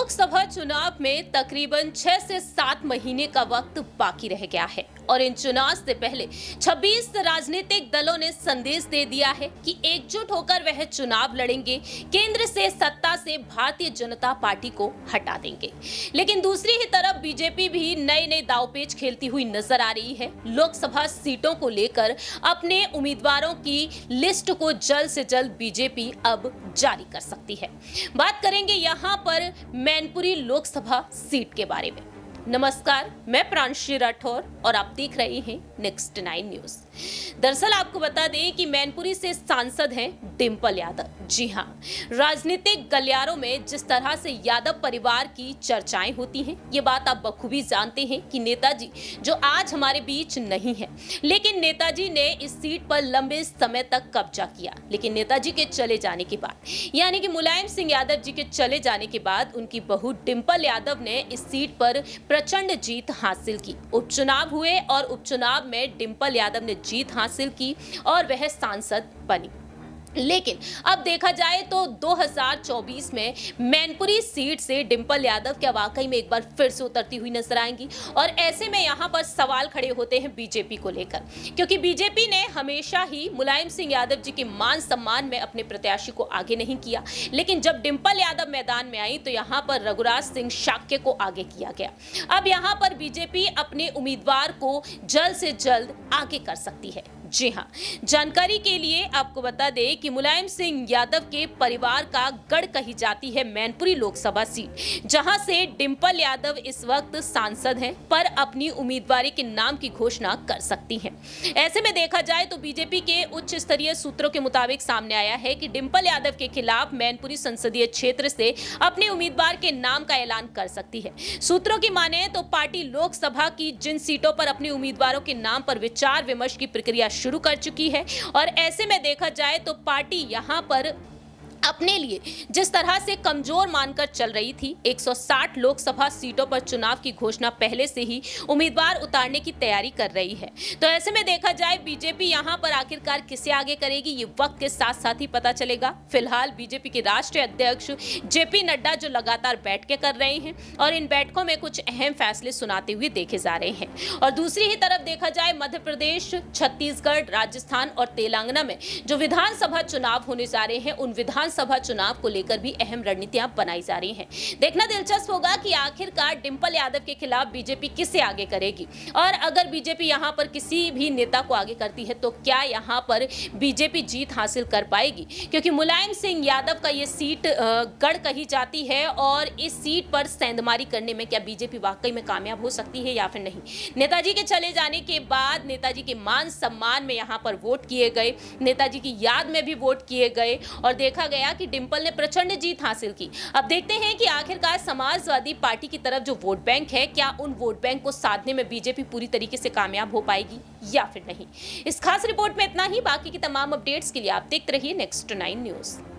लोकसभा चुनाव में तकरीबन 6 से 7 महीने का वक्त बाकी रह गया है और इन चुनाव से पहले 26 राजनीतिक दलों ने संदेश दे दिया है कि एकजुट होकर वह चुनाव लड़ेंगे, केंद्र से सत्ता से भारतीय जनता पार्टी को हटा देंगे। लेकिन दूसरी ही तरफ बीजेपी भी नए नए दांवपेच खेलती हुई नजर आ रही है। लोकसभा सीटों को लेकर अपने उम्मीदवारों की लिस्ट को जल्द से जल्द बीजेपी अब जारी कर सकती है। बात करेंगे यहाँ पर मैनपुरी लोकसभा सीट के बारे में। नमस्कार, मैं प्रांशी राठौर और आप देख रहे हैं नेक्स्ट 9 न्यूज। दरअसल आपको बता दें कि मैनपुरी से सांसद हैं डिंपल यादव। जी हां, राजनीतिक गलियारों में जिस तरह से यादव परिवार की चर्चाएं होती हैं, ये बात आप बखूबी जानते हैं कि नेताजी जो आज हमारे बीच नहीं है, लेकिन नेताजी ने इस सीट पर लंबे समय तक कब्जा किया। लेकिन नेताजी के चले जाने के बाद, यानी कि मुलायम सिंह यादव जी के चले जाने के बाद, उनकी बहू डिंपल यादव ने इस सीट पर प्रचंड जीत हासिल की। उपचुनाव हुए और उपचुनाव में डिंपल यादव ने जीत हासिल की और वह सांसद बनी। लेकिन अब देखा जाए तो 2024 में मैनपुरी सीट से डिंपल यादव क्या वाकई में एक बार फिर से उतरती हुई नजर आएंगी। और ऐसे में यहाँ पर सवाल खड़े होते हैं बीजेपी को लेकर, क्योंकि बीजेपी ने हमेशा ही मुलायम सिंह यादव जी के मान सम्मान में अपने प्रत्याशी को आगे नहीं किया। लेकिन जब डिंपल यादव मैदान में आई तो यहाँ पर रघुराज सिंह शाक्य को आगे किया गया। अब यहाँ पर बीजेपी अपने उम्मीदवार को जल्द से जल्द आगे कर सकती है। जी हां, जानकारी के लिए आपको बता दें कि मुलायम सिंह यादव के परिवार का गढ़ कही जाती है मैनपुरी लोकसभा सीट, जहां से डिंपल यादव इस वक्त सांसद हैं, पर अपनी उम्मीदवारी के नाम की घोषणा कर सकती हैं। ऐसे में देखा जाए तो बीजेपी के उच्च स्तरीय सूत्रों के मुताबिक सामने आया है कि डिंपल यादव के खिलाफ मैनपुरी संसदीय क्षेत्र से अपने उम्मीदवार के नाम का ऐलान कर सकती है। सूत्रों की माने तो पार्टी लोकसभा की जिन सीटों पर अपने उम्मीदवारों के नाम पर विचार विमर्श की प्रक्रिया शुरू कर चुकी है, और ऐसे में देखा जाए तो पार्टी यहां पर अपने लिए जिस तरह से कमजोर मानकर चल रही थी, 160 लोकसभा सीटों पर चुनाव की घोषणा पहले से ही उम्मीदवार उतारने की तैयारी कर रही है। तो ऐसे में देखा जाए बीजेपी यहां पर आखिरकार किसे आगे करेगी, ये वक्त के साथ साथ ही पता चलेगा। फिलहाल बीजेपी के राष्ट्रीय अध्यक्ष जेपी नड्डा जो लगातार बैठकें कर रहे हैं और इन बैठकों में कुछ अहम फैसले सुनाते हुए देखे जा रहे हैं। और दूसरी ही तरफ देखा जाए मध्य प्रदेश, छत्तीसगढ़, राजस्थान और तेलंगाना में जो विधानसभा चुनाव होने जा रहे हैं, उन विधानसभा चुनाव को लेकर भी अहम रणनीतियां बनाई जा रही हैं। देखना दिलचस्प होगा कि आखिरकार डिंपल यादव के खिलाफ बीजेपी किसे आगे करेगी, और अगर बीजेपी यहां पर किसी भी नेता को आगे करती है तो क्या यहां पर बीजेपी जीत हासिल कर पाएगी, क्योंकि मुलायम सिंह यादव का ये सीट गढ़ कही जाती है और इस सीट पर सेंधमारी करने में क्या बीजेपी वाकई में कामयाब हो सकती है या फिर नहीं। नेताजी के चले जाने के बाद नेताजी के मान सम्मान में यहां पर वोट किए गए, नेताजी की याद में भी वोट किए गए और देखा गया कि डिंपल ने प्रचंड जीत हासिल की। अब देखते हैं कि आखिरकार समाजवादी पार्टी की तरफ जो वोट बैंक है, क्या उन वोट बैंक को साधने में बीजेपी पूरी तरीके से कामयाब हो पाएगी या फिर नहीं। इस खास रिपोर्ट में इतना ही। बाकी की तमाम अपडेट्स के लिए आप देखते रहिए नेक्स्ट 9 न्यूज।